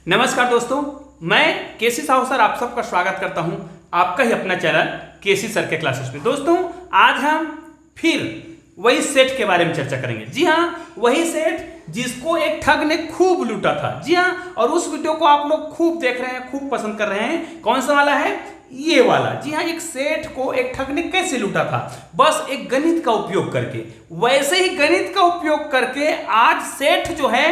नमस्कार दोस्तों, मैं केसी साहू सर आप सबका स्वागत करता हूं आपका ही अपना चैनल केसी सर के क्लासेस में। दोस्तों आज हम फिर वही सेठ के बारे में चर्चा करेंगे। जी हाँ, वही सेठ जिसको एक ठग ने खूब लूटा था। जी हाँ, और उस वीडियो को आप लोग खूब देख रहे हैं, खूब पसंद कर रहे हैं। कौन सा वाला है? ये वाला। जी हाँ, एक सेठ को एक ठग ने कैसे लूटा था, बस एक गणित का उपयोग करके। वैसे ही गणित का उपयोग करके आज सेठ जो है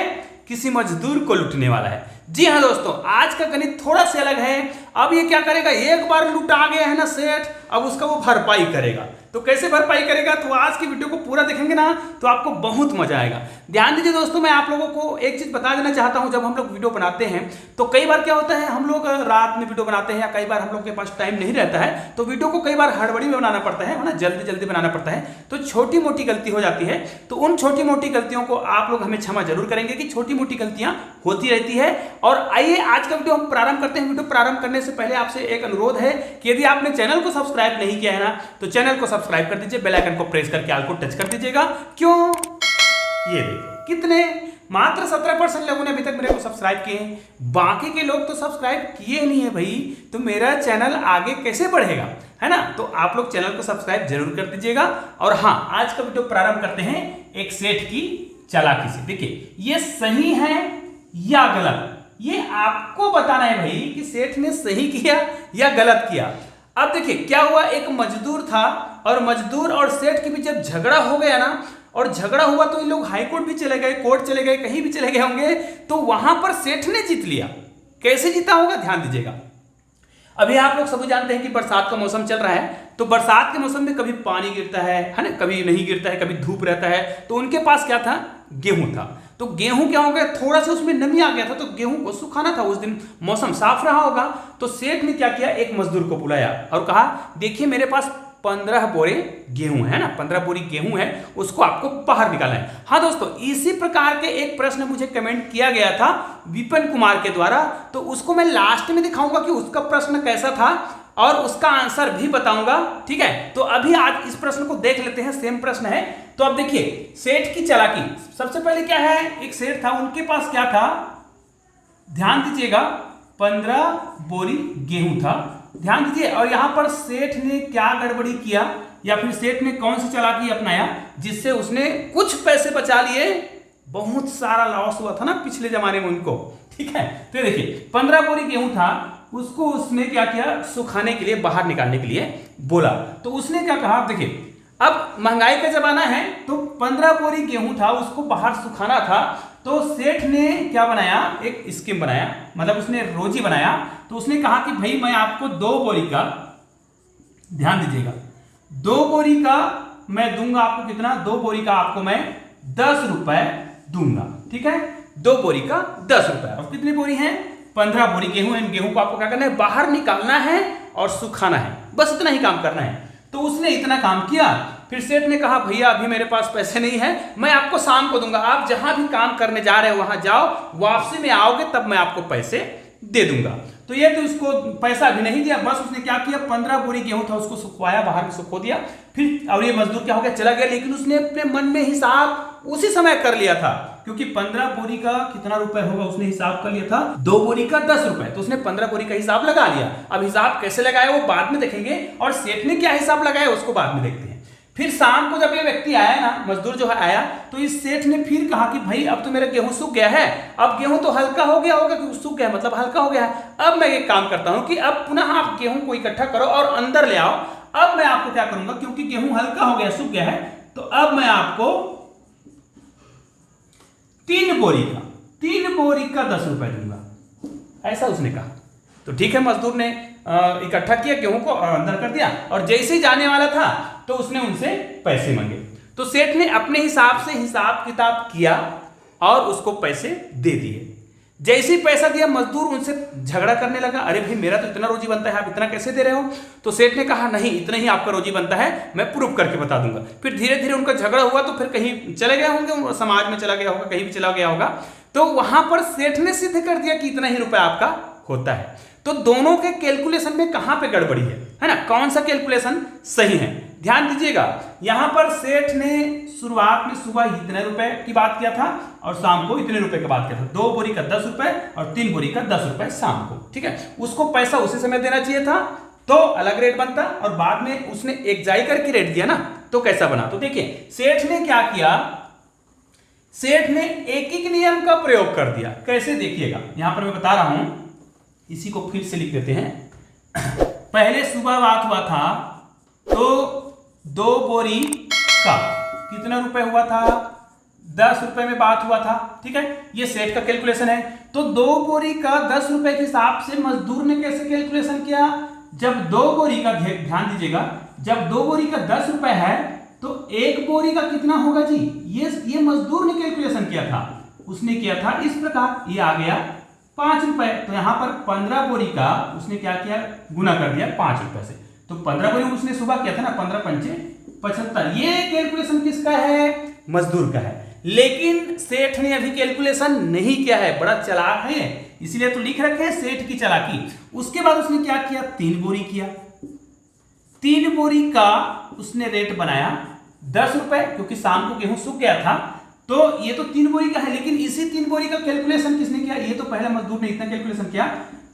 किसी मजदूर को लूटने वाला है। जी हाँ दोस्तों, आज का गणित थोड़ा सा अलग है। अब ये क्या करेगा, एक बार लूटा गया है ना सेठ, अब उसका वो भरपाई करेगा। तो कैसे भरपाई करेगा, तो आज की वीडियो को पूरा देखेंगे ना तो आपको बहुत मजा आएगा। ध्यान दीजिए दोस्तों, मैं आप लोगों को एक चीज बता देना चाहता हूं। जब हम लोग वीडियो बनाते हैं तो कई बार क्या होता है, हम लोग रात में वीडियो बनाते हैं या कई बार हम लोग के पास टाइम नहीं रहता है, तो वीडियो को कई बार हड़बड़ी में बनाना पड़ता है ना, जल्दी जल्दी बनाना पड़ता है, तो छोटी मोटी गलती हो जाती है। तो उन छोटी मोटी गलतियों को आप लोग हमें क्षमा जरूर करेंगे कि छोटी मोटी गलतियां होती रहती है। और आइए आज का वीडियो हम प्रारंभ करते हैं। वीडियो प्रारंभ करने से पहले आपसे एक अनुरोध है कि यदि आपने चैनल को सब्सक्राइब नहीं किया है ना, तो चैनल को सब्सक्राइब कर दीजिए, बेल आइकन को प्रेस करके ऑल को टच कर दीजिएगा। क्यों? ये देखो कितने, मात्र 17% लोगों ने अभी तक मेरे को सब्सक्राइब किए हैं, बाकी के लोग तो सब्सक्राइब किए नहीं है भाई। तो मेरा चैनल आगे कैसे बढ़ेगा, है ना? तो आप लोग चैनल को सब्सक्राइब जरूर कर दीजिएगा। और हाँ, आज का वीडियो प्रारंभ करते हैं एक सेठ की चालाकी से। देखिए, ये सही है या गलत, ये आपको बताना है भाई कि सेठ ने सही किया या गलत किया। अब देखिए क्या हुआ, एक मजदूर था और मजदूर और सेठ के बीच जब झगड़ा हो गया ना, और झगड़ा हुआ तो इन लोग हाई कोर्ट भी चले गए, कोर्ट चले गए, कहीं भी चले गए होंगे, तो वहां पर सेठ ने जीत लिया। कैसे जीता होगा, ध्यान दीजिएगा। अभी आप लोग सभी जानते हैं कि बरसात का मौसम चल रहा है, तो बरसात के मौसम में कभी पानी गिरता है ना, कभी नहीं गिरता है, कभी धूप रहता है। तो उनके पास क्या था, गेहूं था। तो गेहूं क्या हो गया, थोड़ा सा उसमें नमी आ गया था, तो गेहूं को सुखाना था। उस दिन मौसम साफ रहा होगा, तो सेठ ने क्या किया, एक मजदूर को बुलाया और कहा, देखिए मेरे पास 15 बोरे गेहूं है ना, 15 बोरी गेहूं है, उसको आपको बाहर निकालना है। हाँ दोस्तों, इसी प्रकार के एक प्रश्न मुझे कमेंट किया गया था विपिन कुमार के द्वारा, तो उसको मैं लास्ट में दिखाऊंगा कि उसका प्रश्न कैसा था और उसका आंसर भी बताऊंगा। ठीक है, तो अभी आज इस प्रश्न को देख लेते हैं। सेम प्रश्न है। तो अब देखिए सेठ की चालाकी। सबसे पहले क्या है, एक सेठ था, उनके पास क्या था, ध्यान दीजिएगा, 15 बोरी गेहूं था। ध्यान दीजिए, और यहां पर सेठ ने क्या गड़बड़ी किया या फिर सेठ ने कौन सी चालाकी अपनाया जिससे उसने कुछ पैसे बचा लिए। बहुत सारा लॉस हुआ था ना पिछले जमाने में उनको। ठीक है, तो देखिए 15 बोरी गेहूं था, उसको उसने क्या किया, सुखाने के लिए, बाहर निकालने के लिए बोला। तो उसने क्या कहा, देखिए अब महंगाई का जमाना है, तो 15 बोरी गेहूं था, उसको बाहर सुखाना था। तो सेठ ने क्या बनाया, एक स्कीम बनाया, मतलब उसने रोजी बनाया। तो उसने कहा कि भाई मैं आपको 2 बोरी का, ध्यान दीजिएगा, 2 बोरी का मैं दूंगा आपको। कितना? 2 बोरी का आपको मैं 10 रुपए दूंगा। ठीक है, 2 बोरी का 10 रुपए। और कितनी बोरी है, 15 बोरी गेहूं है। इन गेहूं को आपको क्या करना है, बाहर निकालना है और सुखाना है, बस इतना ही काम करना है। तो उसने इतना काम किया। फिर सेठ ने कहा, भैया अभी मेरे पास पैसे नहीं है, मैं आपको शाम को दूंगा, आप जहां भी काम करने जा रहे हो वहां जाओ, वापसी में आओगे तब मैं आपको पैसे दे दूंगा। तो ये तो उसको पैसा भी नहीं दिया, बस उसने क्या किया, 15 बोरी गेहूं था, उसको सुखवाया, बाहर में सुखो दिया। फिर और ये मजदूर क्या हो गया, चला गया। लेकिन उसने अपने मन में हिसाब उसी समय कर लिया था, क्योंकि 15 बोरी का कितना रुपए होगा उसने हिसाब कर लिया था, 2 बोरी का 10 रुपए। तो उसने 15 बोरी का हिसाब लगा लिया। अब हिसाब कैसे लगाया वो बाद में देखेंगे, और सेठ ने क्या हिसाब लगाया उसको बाद में देखते हैं। फिर शाम को जब ये व्यक्ति आया ना, मजदूर जो है आया, तो इस सेठ ने फिर कहा कि भाई अब तो मेरा गेहूं सूख गया है, अब गेहूं तो हल्का हो गया होगा, क्योंकि सूख गया मतलब हल्का हो गया है। अब मैं एक काम करता हूं कि अब पुनः आप गेहूं को इकट्ठा करो और अंदर ले आओ। अब मैं आपको क्या करूंगा, क्योंकि गेहूं हल्का हो गया, सूख गया है, तो अब मैं आपको 3 बोरी का 10 रुपए दूंगा, ऐसा उसने कहा। तो ठीक है, मजदूर ने इकट्ठा किया गेहूं को और अंदर कर दिया, और जैसे ही जाने वाला था तो उसने उनसे पैसे मांगे। तो सेठ ने अपने हिसाब से हिसाब किताब किया और उसको पैसे दे दिए। जैसे ही पैसा दिया, मजदूर उनसे झगड़ा करने लगा, अरे भाई मेरा तो इतना रोजी बनता है, आप इतना कैसे दे रहे हो? तो सेठ ने कहा, नहीं इतना ही आपका रोजी बनता है, मैं प्रूफ करके बता दूंगा। फिर धीरे धीरे उनका झगड़ा हुआ, तो फिर कहीं चले गए होंगे, समाज में चला गया होगा, कहीं भी चला गया होगा। तो वहां पर सेठ ने सिद्ध कर दिया कि इतना ही रुपया आपका होता है। तो दोनों के कैलकुलेशन में कहां पे गड़बड़ी है ना, कौन सा कैलकुलेशन सही है? ध्यान दीजिएगा, यहां पर सेठ ने शुरुआत में सुबह इतने रुपए की बात किया था और शाम को इतने रुपए की बात किया था। 2 बोरी का 10 रुपए और 3 बोरी का 10 रुपए शाम को, ठीक है। उसको पैसा उसी समय देना चाहिए था तो अलग रेट बनता, और बाद में उसने एक जाई करके रेट दिया ना, तो कैसा बना। तो देखिए सेठ ने क्या किया, सेठ ने एकीक नियम का प्रयोग कर दिया। कैसे, देखिएगा यहां पर मैं बता रहा हूं, इसी को फिर से लिख देते हैं। पहले सुबह बात हुआ था तो 2 बोरी का कितना रुपए हुआ था, 10 रुपए में बात हुआ था, ठीक है। ये सेठ का कैलकुलेशन है। तो 2 बोरी का 10 रुपए के हिसाब से मजदूर ने कैसे कैलकुलेशन किया, जब 2 बोरी का, ध्यान दीजिएगा, जब 2 बोरी का 10 रुपए है तो 1 बोरी का कितना होगा जी, ये मजदूर ने कैलकुलेशन किया था। उसने किया था इस प्रकार, ये आ गया 5 रुपए। तो यहां पर 15 बोरी का उसने क्या किया, गुना कर दिया 5 रुपए से। तो 15 बोरी उसने सुबह किया था ना, 15 पंचे 75। ये कैलकुलेशन किसका है, मजदूर का है। लेकिन सेठ ने अभी कैलकुलेशन नहीं किया है, बड़ा चालाक है, इसलिए तो लिख रखे हैं सेठ की चालाकी। उसके बाद उसने क्या किया, 3 बोरी किया। 3 बोरी का उसने रेट बनाया 10 रुपए, क्योंकि शाम को गेहूं सूख गया था। तो ये तो 3 बोरी का है, लेकिन इसी 3 बोरी का कैलकुलेशन किसने किया, ये तो पहले मजदूर ने इतना कैलकुलेशन किया,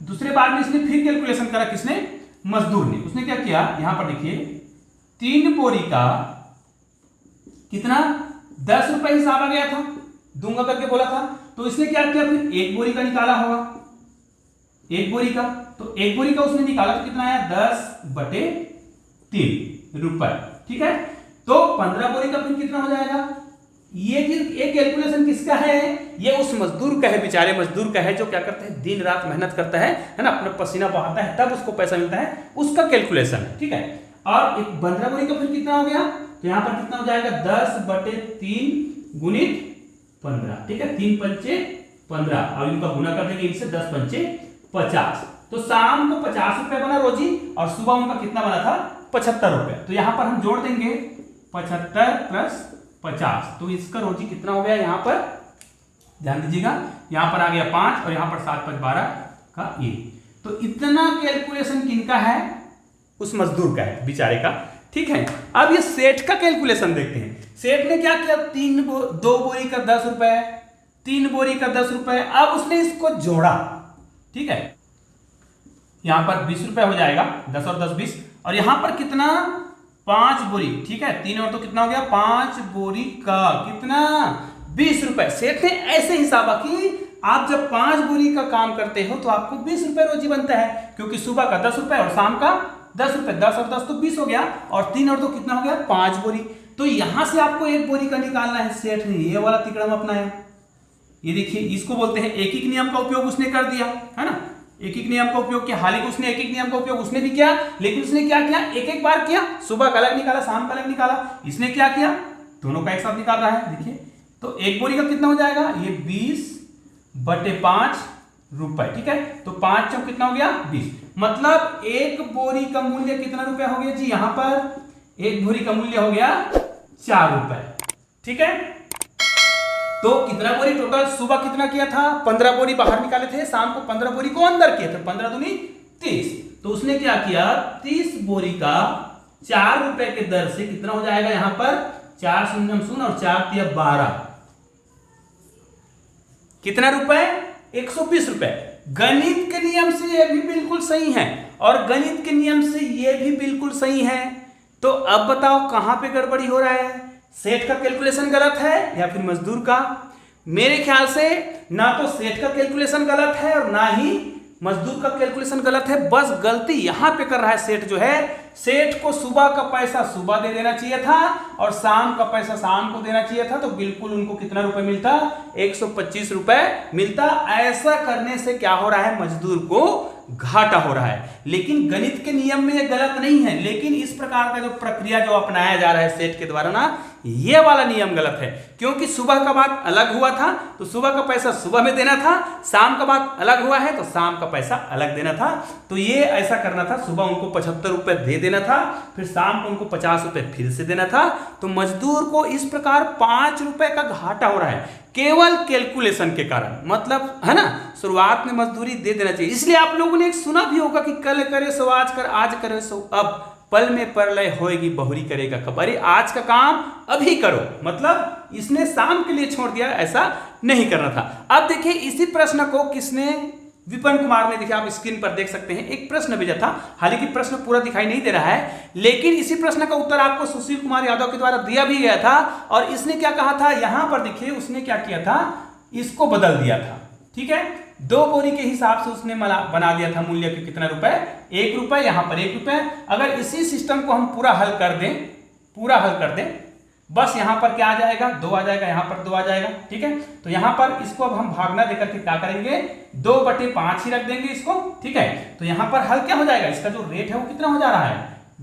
दूसरे बार में इसने फिर कैलकुलेशन करा, किसने, मजदूर ने। उसने क्या किया, यहां पर देखिए 3 बोरी का कितना, 10 रुपए हिसाब आ गया था, दूंगा करके बोला था। तो इसने क्या किया, फिर 1 बोरी का निकाला होगा, 1 बोरी का, तो 1 बोरी का उसने निकाला तो कितना आया, 10/3 रुपए, ठीक है। तो 15 बोरी का फिर कितना हो जाएगा, ये कैलकुलेशन किसका है, ये उस मजदूर का है, बेचारे मजदूर का है, जो क्या करता है, दिन रात मेहनत करता है ना, अपना पसीना बहाता है, तब उसको पैसा मिलता है, उसका कैलकुलेशन है, ठीक है। और एक 15 बोरी का फिर कितना हो गया, तो यहां पर कितना हो जाएगा, 10/3 गुणित 15, ठीक है, 3 पंचे 15, और इनका गुना कर देंगे इनसे, 10 पंचे 50। तो शाम को 50 रुपए बना रोजी, और सुबह उनका कितना बना था, 75 रुपए। तो यहां पर हम जोड़ देंगे 75 प्लस 50, तो इसका रोजी कितना हो गया, यहां पर ध्यान दीजिएगा, यहां पर आ गया 5 और यहां पर 7 5 12 का 1। तो इतना कैलकुलेशन किनका है, उस मजदूर का है, बेचारे का, ठीक है। अब ये सेठ का कैलकुलेशन देखते हैं। सेठ ने क्या किया, 2 बोरी का 10 रुपए, 3 बोरी का 10 रुपए, अब उसने इसको जोड़ा, ठीक है। यहां पर 20 रुपए हो जाएगा, 10 और 10 20, और यहां पर कितना, 5 बोरी, ठीक है, 3 और तो कितना हो गया, 5 बोरी का कितना, 20 रुपए। सेठ ने ऐसे हिसाब कि आप जब 5 बोरी का काम करते हो तो आपको 20 रुपए रोजी बनता है, क्योंकि सुबह का 10 रुपए और शाम का 10 रुपए, 10 और 10 तो 20 हो गया, और 3 और 2 कितना हो गया, 5 बोरी। तो यहां से आपको 1 बोरी का निकालना है। सेठ ने ये वाला तिकड़म अपनाया, ये देखिए, इसको बोलते हैं एकीक नियम का उपयोग उसने कर दिया, है ना, एकीक नियम का उपयोग किया। हालांकि उसने एकीक नियम का उपयोग उसने भी किया, लेकिन उसने क्या किया, एक बार किया, सुबह का अलग निकाला, शाम का अलग निकाला। इसने क्या किया, दोनों का एक साथ निकाल रहा है, देखिए। तो 1 बोरी का कितना हो जाएगा, ये 20/5 रुपए, ठीक है। तो 5 चौक कितना हो गया, 20, मतलब 1 बोरी का मूल्य कितना रुपया हो गया जी, यहां पर 1 बोरी का मूल्य हो गया 4 रुपए, ठीक है। तो कितना बोरी टोटल, सुबह कितना किया था, 15 बोरी बाहर निकाले थे, शाम को 15 बोरी को अंदर किए थे, 15 दूनी 30। तो उसने क्या किया, 30 बोरी का 4 रुपए के दर से कितना हो जाएगा, यहां पर 4 शून्य शून्य और 4 तिया 12, कितना रुपए, 120 रुपए। गणित के नियम से यह भी बिल्कुल सही है, और गणित के नियम से यह भी बिल्कुल सही है। तो अब बताओ कहां पे गड़बड़ी हो रहा है, सेठ का कैलकुलेशन गलत है या फिर मजदूर का। मेरे ख्याल से ना तो सेठ का कैलकुलेशन गलत है और ना ही मजदूर का कैलकुलेशन गलत है। बस गलती यहां पे कर रहा है सेठ, जो है, सेठ को सुबह का पैसा सुबह दे देना चाहिए था और शाम का पैसा शाम को देना चाहिए था, तो बिल्कुल उनको कितना रुपए मिलता, 125 रुपए मिलता। ऐसा करने से क्या हो रहा है, मजदूर को घाटा हो रहा है। लेकिन गणित के नियम में ये गलत नहीं है, लेकिन इस प्रकार का जो प्रक्रिया जो अपनाया जा रहा है सेठ के द्वारा ना, ये वाला नियम गलत है। क्योंकि सुबह का बात अलग हुआ था तो सुबह का पैसा सुबह में देना था, शाम का बात अलग हुआ है तो शाम का पैसा अलग देना था। तो ये ऐसा करना था, सुबह उनको 75 रुपए दे देना था, फिर शाम को उनको 50 रुपए फिर से देना था। तो मजदूर को इस प्रकार 5 रुपए का घाटा हो रहा है, केवल कैलकुलेशन के कारण, मतलब है ना, शुरुआत में मजदूरी दे देना चाहिए। इसलिए आप लोगों ने एक सुना भी होगा कि कल करे सो आज कर, आज करे सो अब, पल में परलय होएगी बहुरी करेगा कब। अरे आज का काम अभी करो, मतलब इसने शाम के लिए छोड़ दिया, ऐसा नहीं करना था। अब देखिए इसी प्रश्न को किसने, विपिन कुमार ने, देखिए आप स्क्रीन पर देख सकते हैं, एक प्रश्न भेजा था। हालांकि प्रश्न पूरा दिखाई नहीं दे रहा है, लेकिन इसी प्रश्न का उत्तर आपको सुशील कुमार यादव के द्वारा दिया भी गया था। और इसने क्या कहा था, यहां पर देखिए उसने क्या किया था, इसको बदल दिया था। ठीक है, 2 बोरी के हिसाब से उसने बना दिया था मूल्य के कितना रुपए, 1 रुपए, यहां पर 1 रुपए। अगर इसी सिस्टम को हम पूरा हल कर दें, बस यहां पर क्या आ जाएगा, 2 आ जाएगा, यहां पर 2 आ जाएगा। ठीक है, तो यहां पर इसको अब हम भागना देकर के क्या करेंगे, 2/5 ही रख देंगे इसको। ठीक है, तो यहां पर हल क्या हो जाएगा, इसका जो रेट है वो कितना हो जा रहा है,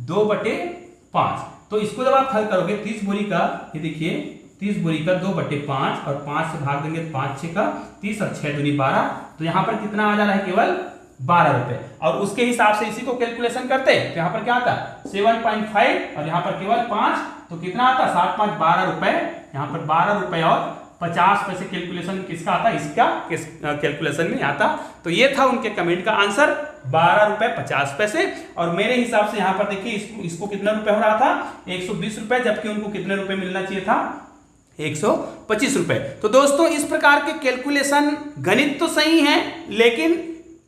2/5। तो इसको जब आप हल करोगे 30 बोरी का, ये देखिए 30 बोरी का 2/5 और 5 से भाग देंगे, 5 6 का 30 और 6 दूनी 12। तो यहां पर कितना आ जा रहा है, केवल 12 रुपए। और उसके हिसाब से इसी को कैलकुलेशन करते तो यहां पर क्या आता 7.5 और यहां पर केवल 5, तो कितना आता 7 5 12 रुपए। यहां पर 12 रुपए और 50 पैसे कैलकुलेशन किसका आता, इसका कैलकुलेशन में आता। तो ये था उनके कमेंट का आंसर, 12 रुपए 50 पैसे। और मेरे हिसाब से यहां पर देखिए इसको कितना रुपए हो रहा था, 120 रुपए, जबकि उनको कितने रुपए मिलना चाहिए था, 125 रुपए। तो दोस्तों इस प्रकार के कैलकुलेशन, गणित तो सही है लेकिन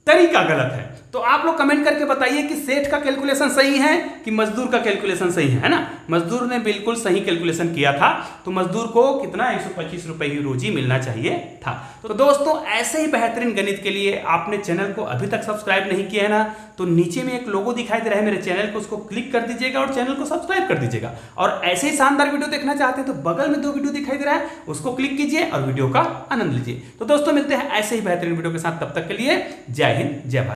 तरीका गलत है। तो आप लोग कमेंट करके बताइए कि सेठ का कैलकुलेशन सही है कि मजदूर का कैलकुलेशन सही है ना। मजदूर ने बिल्कुल सही कैलकुलेशन किया था, तो मजदूर को कितना 125 रुपए ही रोजी मिलना चाहिए था। तो दोस्तों ऐसे ही बेहतरीन गणित के लिए आपने चैनल को अभी तक सब्सक्राइब नहीं किया है ना, तो नीचे में एक लोगो दिखाई दे रहा है मेरे चैनल को, उसको क्लिक कर दीजिएगा और चैनल को सब्सक्राइब कर दीजिएगा। और ऐसे ही शानदार वीडियो देखना चाहते हैं तो बगल में 2 वीडियो दिखाई दे रहा है, उसको क्लिक कीजिए और वीडियो का आनंद लीजिए। तो दोस्तों मिलते हैं ऐसे ही बेहतरीन वीडियो के साथ, तब तक के लिए जय हिंद जय भारत।